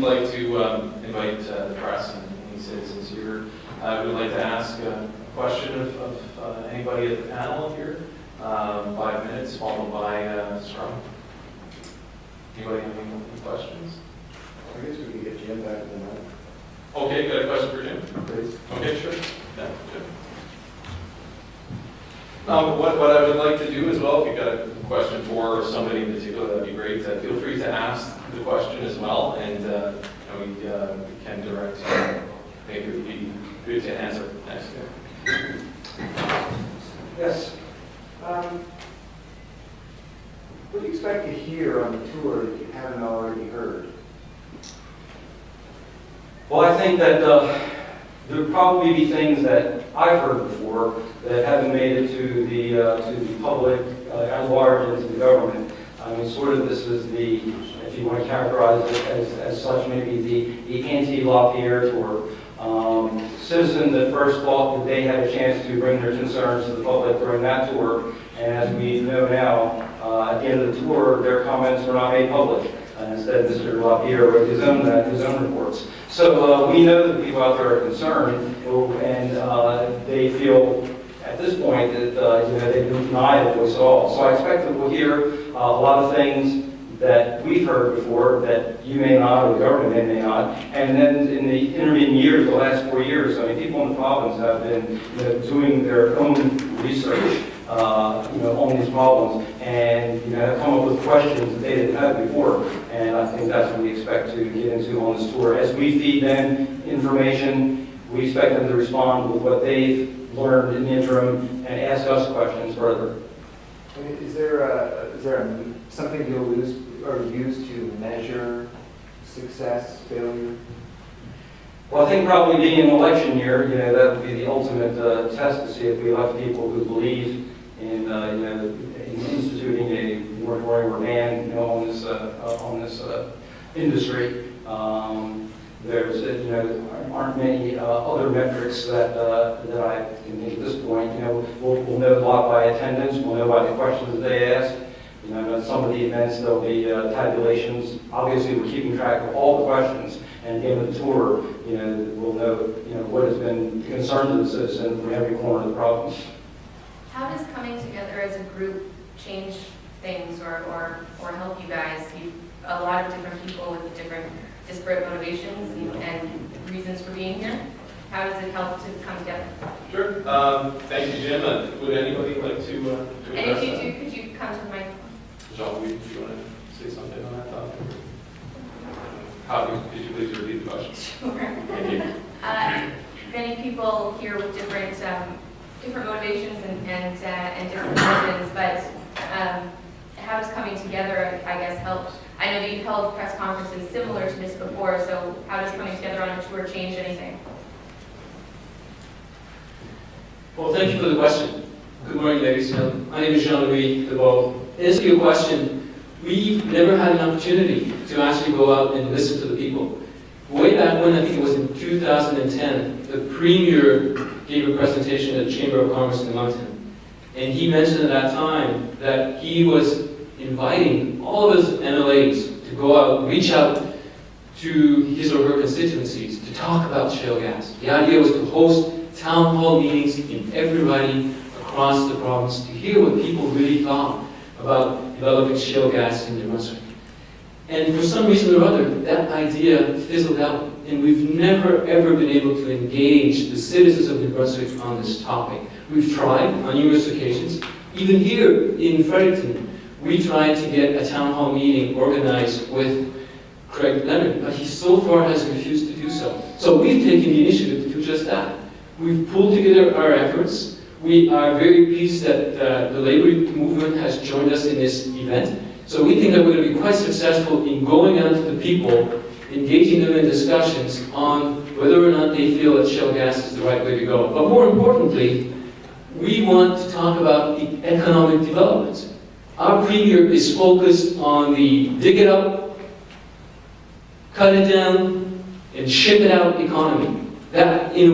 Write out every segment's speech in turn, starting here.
we'd like to invite the press and any citizens here. We'd like to ask a question of anybody at the panel here. 5 minutes, followed by Strum. Anybody have any questions? I guess we can get Jim back in the night. Okay, got a question for Jim? Please. Okay, sure. Yeah, Jim. What I would like to do as well, if you've got a question for somebody in particular, that'd be great. Feel free to ask the question as well, and we can direct. I think it would be good to answer next. Yes. What do you expect to hear on the tour that you haven't already heard? Well, I think that there'll probably be things that I've heard before that haven't made it to the public at large and to the government. I mean, sort of this is the, if you want to characterize it as such, maybe the anti-LaPierre tour. Citizens at first thought that they had a chance to bring their concerns to the public during that tour, and as we know now, at the end of the tour, their comments were not made public. Instead, Mr. LaPierre wrote his own reports. So we know that people out there are concerned, and they feel at this point that they've been denied a voice at all. So I expect that we'll hear a lot of things that we've heard before that you may not, or the government may not. And then in the intervening years, the last 4 years, I mean, people in the province have been doing their own research, on these problems, and have come up with questions that they didn't have before. And I think that's what we expect to get into on this tour. As we feed them information, we expect them to respond with what they've learned in the interim and ask us questions further. I mean, is there something you'll use to measure success, failure? Well, I think probably being an election year, that would be the ultimate test to see if we elect people who believe in, in instituting a moratorium or ban, on this industry. There's, aren't many other metrics that I can make at this point. We'll know a lot by attendance. We'll know by the questions that they ask. At some of the events there'll be tabulations. Obviously, we're keeping track of all the questions, and at the end of the tour, we'll know, what has been the concern of the citizen from every corner of the province. How does coming together as a group change things or help you guys? A lot of different people with different disparate motivations and reasons for being here. How does it help to come together? Sure. Thank you, Jim. Would anybody like to And address if you that? do, could you come to the mic? Jean, do you want to say something on that topic? Could you please repeat the question? Sure. Thank you. Many people here with different motivations and different reasons, but how does coming together, I guess, help? I know that you've held press conferences similar to this before, so how does coming together on a tour change anything? Well, thank you for the question. Good morning, ladies and gentlemen. My name is Jean-Louis Lebeau. To answer your question, we've never had an opportunity to actually go out and listen to the people. Way back when, I think it was in 2010, the Premier gave a presentation at the Chamber of Commerce in Moncton. And he mentioned at that time that he was inviting all of his MLAs to go out, reach out to his or her constituencies to talk about shale gas. The idea was to host town hall meetings in every riding across the province to hear what people really thought about developing shale gas in New Brunswick. And for some reason or other, that idea fizzled out, and we've never ever been able to engage the citizens of New Brunswick on this topic. We've tried on numerous occasions. Even here in Fredericton, we tried to get a town hall meeting organized with Craig Leonard, but he so far has refused to do so. So we've taken the initiative to do just that. We've pulled together our efforts. We are very pleased that the labor movement has joined us in this event. So we think that we're going to be quite successful in going out to the people, engaging them in discussions on whether or not they feel that shale gas is the right way to go. But more importantly, we want to talk about the economic development. Our Premier is focused on the dig it up, cut it down, and ship it out economy. That, in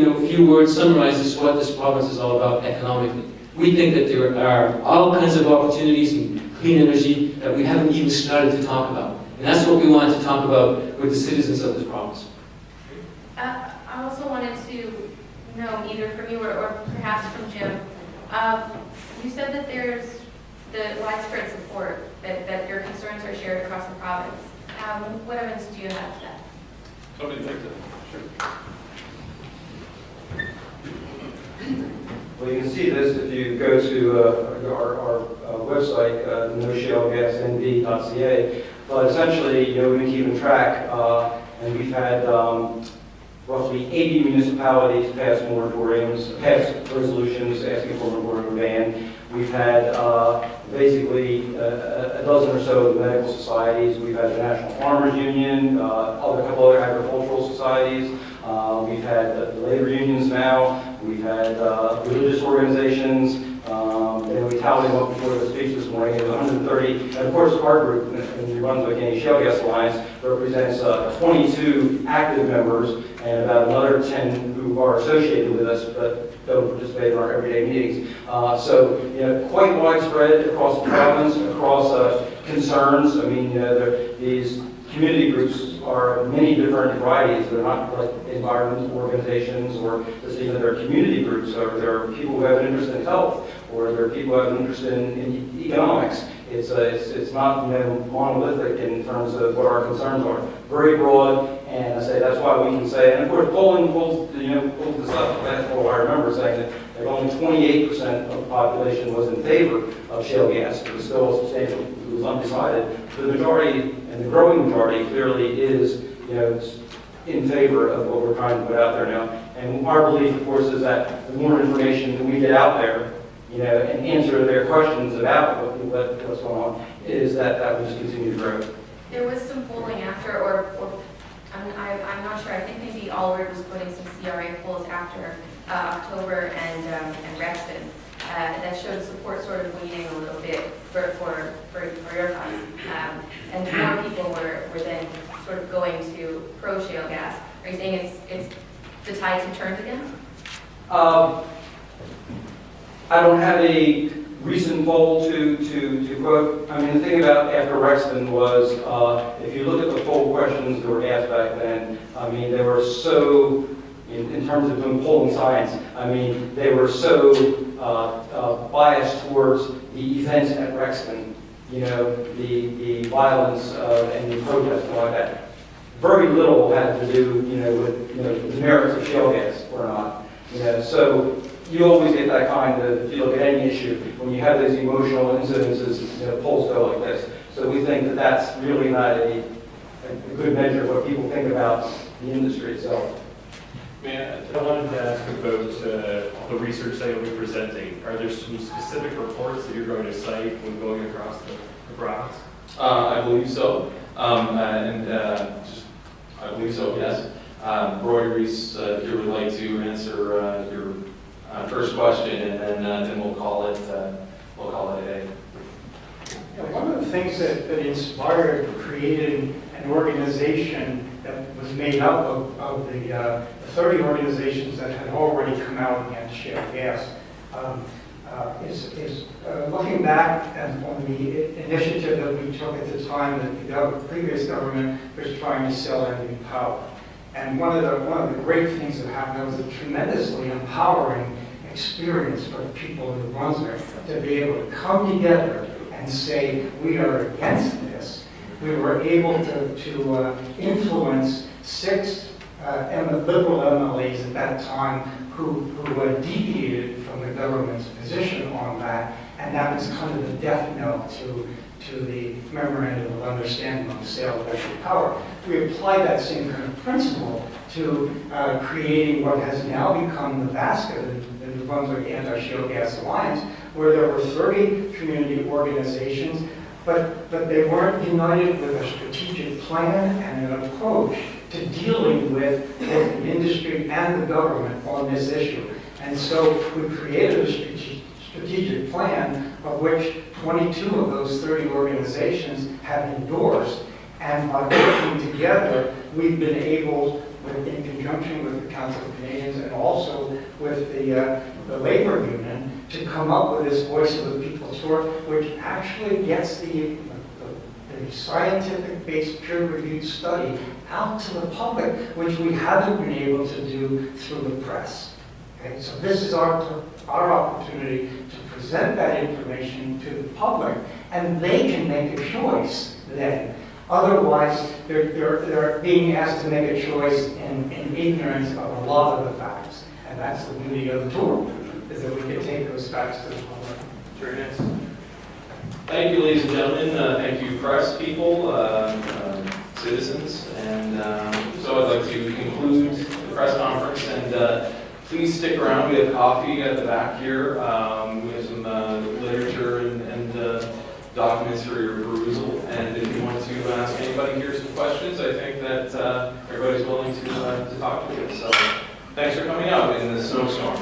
a few words, summarizes what this province is all about economically. We think that there are all kinds of opportunities in clean energy that we haven't even started to talk about. And that's what we wanted to talk about with the citizens of this province. I also wanted to know, either from you or perhaps from Jim, you said that there's the widespread support, that your concerns are shared across the province. What evidence do you have to that? Somebody take that. Sure. Well, you can see this if you go to our website, noshalegasnv.ca. But essentially, we've been keeping track, and we've had roughly 80 municipalities pass moratoriums, pass resolutions asking for a moratorium ban. We've had basically a dozen or so of medical societies. We've had the National Farmers Union, a couple other agricultural societies. We've had the labor unions now. We've had religious organizations. And we tallied them up before the speech this morning. It was 130. And of course, our group in the New Brunswick County Shale Gas Alliance represents 22 active members and about another 10 who are associated with us but don't participate in our everyday meetings. So, quite widespread across the province, across concerns. I mean, these community groups are many different varieties. They're not like environmental organizations or just even their community groups. Or there are people who have an interest in health, or there are people who have an interest in economics. It's not monolithic in terms of what our concerns are. Very broad, and I say that's why we can say. And of course, polling pulled this up last fall. I remember saying that only 28% of the population was in favor of shale gas. It was still substantial. It was undecided. The majority, and the growing majority, clearly is in favor of what we're trying to put out there now. And our belief, of course, is that the more information that we get out there, and answer their questions about what's going on, is that will just continue to grow. There was some polling after, or I'm not sure. I think maybe Allward was putting some CRA polls after October and Rexton that showed support sort of leaning a little bit for your cause, and more people were then sort of going to pro shale gas. Are you saying it's the tides have turned again? I don't have a recent poll to quote. I mean, the thing about after Rexton was, if you look at the poll questions that were asked back then, I mean, they were so, in terms of doing polling science, I mean, they were so biased towards the events at Rexton, the violence and the protests and all like that. Very little had to do, with the merits of shale gas or not. So you always get that kind of, if you look at any issue, when you have these emotional incidences, polls go like this. So we think that that's really not a good measure of what people think about the industry itself. I wanted to ask about the research that you'll be presenting. Are there some specific reports that you're going to cite when going across the province? I believe so. I believe so, yes. Roy Reese, if you would like to answer your first question, and then we'll call it a day. One of the things that inspired creating an organization that was made up of the 30 organizations that had already come out against shale gas is looking back on the initiative that we took at the time that the previous government was trying to sell energy power. And one of the great things that happened was a tremendously empowering experience for the people of New Brunswick to be able to come together and say, we are against this. We were able to influence 6 liberal MLAs at that time who deviated from the government's position on that, and that was kind of the death knell to the memorandum of understanding on the sale of electric power. We applied that same kind of principle to creating what has now become the BASCA, the New Brunswick Anti-Shale Gas Alliance, where there were 30 community organizations, but they weren't united with a strategic plan and an approach to dealing with both the industry and the government on this issue. And so we created a strategic plan of which 22 of those 30 organizations have endorsed. And by working together, we've been able, in conjunction with the Council of Canadians and also with the labor union, to come up with this voice of the people's court, which actually gets the the scientific-based peer-reviewed study out to the public, which we haven't been able to do through the press. Okay, so this is our opportunity to present that information to the public, and they can make a choice then. Otherwise, they're being asked to make a choice in ignorance of a lot of the facts. And that's the beauty of the tour, is that we can take those facts to the public. Very nice. Thank you, ladies and gentlemen. Thank you, press people, citizens. And so I'd like to conclude the press conference. And please stick around. We have coffee at the back here. We have some literature and documents for your perusal. And if you want to ask anybody here some questions, I think that everybody's willing to talk to you. So thanks for coming out in the snowstorm.